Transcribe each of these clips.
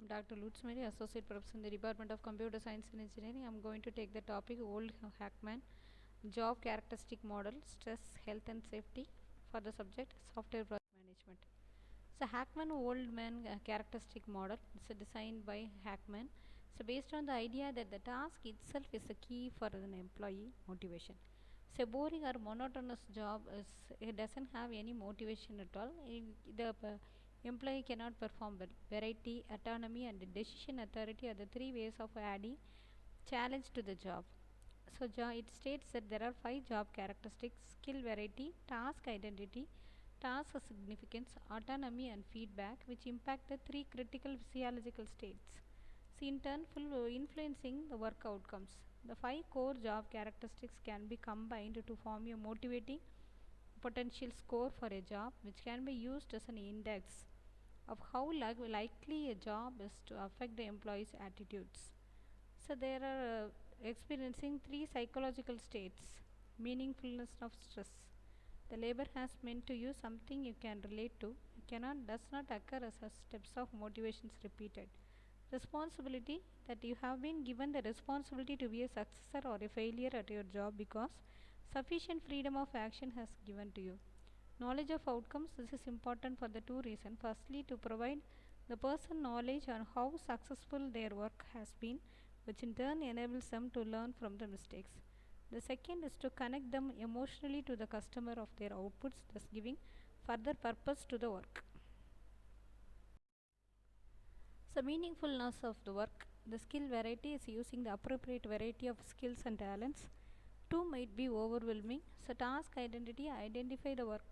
I'm Dr. Lutz Mary, Associate Professor in the Department of Computer Science and Engineering. I'm going to take the topic Old Hackman Job Characteristic Model, Stress, Health and Safety for the subject Software Project Management. So Hackman Old Man Characteristic Model is designed by Hackman. So based on the idea that the task itself is the key for an employee motivation. So boring or monotonous job is it doesn't have any motivation at all. The employee cannot perform well. Variety, autonomy, and decision authority are the three ways of adding challenge to the job. So it states that there are five job characteristics: skill variety, task identity, task significance, autonomy, and feedback, which impact the three critical physiological states. So in turn, influencing the work outcomes. The five core job characteristics can be combined to form a motivating potential score for a job, which can be used as an index of how likely a job is to affect the employee's attitudes. So there are experiencing three psychological states: meaningfulness of stress. The labor has meant to you something you can relate to. It does not occur as steps of motivations repeated. Responsibility, that you have been given the responsibility to be a successor or a failure at your job because sufficient freedom of action has given to you. Knowledge of outcomes, this is important for the two reasons. Firstly, to provide the person knowledge on how successful their work has been, which in turn enables them to learn from the mistakes. The second is to connect them emotionally to the customer of their outputs, thus giving further purpose to the work. So meaningfulness of the work. The skill variety is using the appropriate variety of skills and talents. Two might be overwhelming. So task identity, identify the work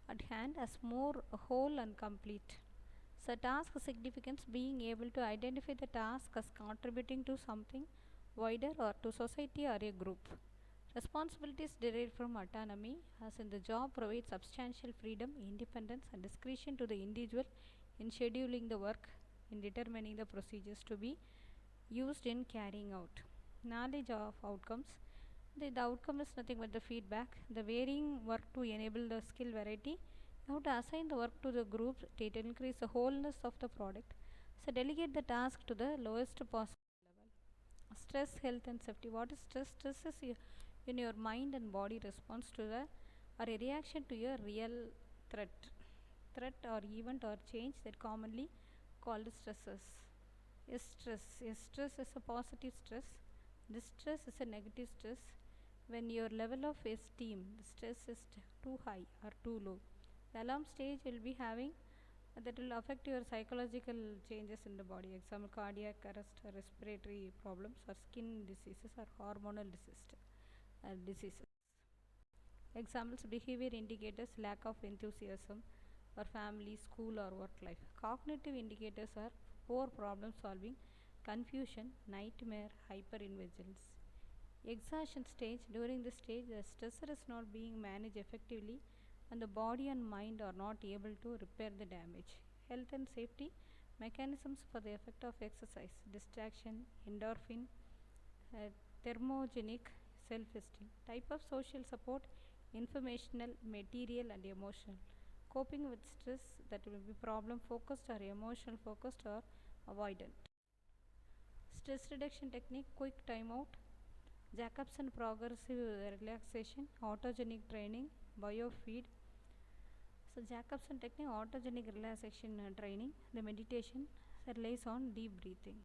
at hand as more whole and complete. So task significance, being able to identify the task as contributing to something wider or to society or a group. Responsibilities derived from autonomy, as in the job provides substantial freedom, independence and discretion to the individual in scheduling the work, in determining the procedures to be used in carrying out. Knowledge of outcomes. The outcome is nothing but the feedback. The varying work to enable the skill variety. You have to assign the work to the groups to increase the wholeness of the product. So delegate the task to the lowest possible level. Stress, health and safety. What is stress? Stress is in your mind and body response to the or a reaction to a real threat or event or change that commonly called stresses. Stress is a positive stress. Distress is a negative stress. When your level of esteem, the stress is too high or too low, the alarm stage will be having that will affect your psychological changes in the body. Example: cardiac arrest, respiratory problems, or skin diseases, or hormonal diseases. Examples: behavior indicators, lack of enthusiasm for family, school, or work life. Cognitive indicators are poor problem solving, confusion, nightmare, hyperinvigilance. Exhaustion stage. During this stage, the stressor is not being managed effectively and the body and mind are not able to repair the damage. Health and safety mechanisms for the effect of exercise: distraction, endorphin, thermogenic, self-esteem. Type of social support: informational, material and emotional. Coping with stress, that will be problem focused or emotional focused or avoidant. Stress reduction technique: quick timeout, Jacobson progressive relaxation, autogenic training, biofeed. So Jacobson technique, autogenic relaxation training, the meditation relies on deep breathing.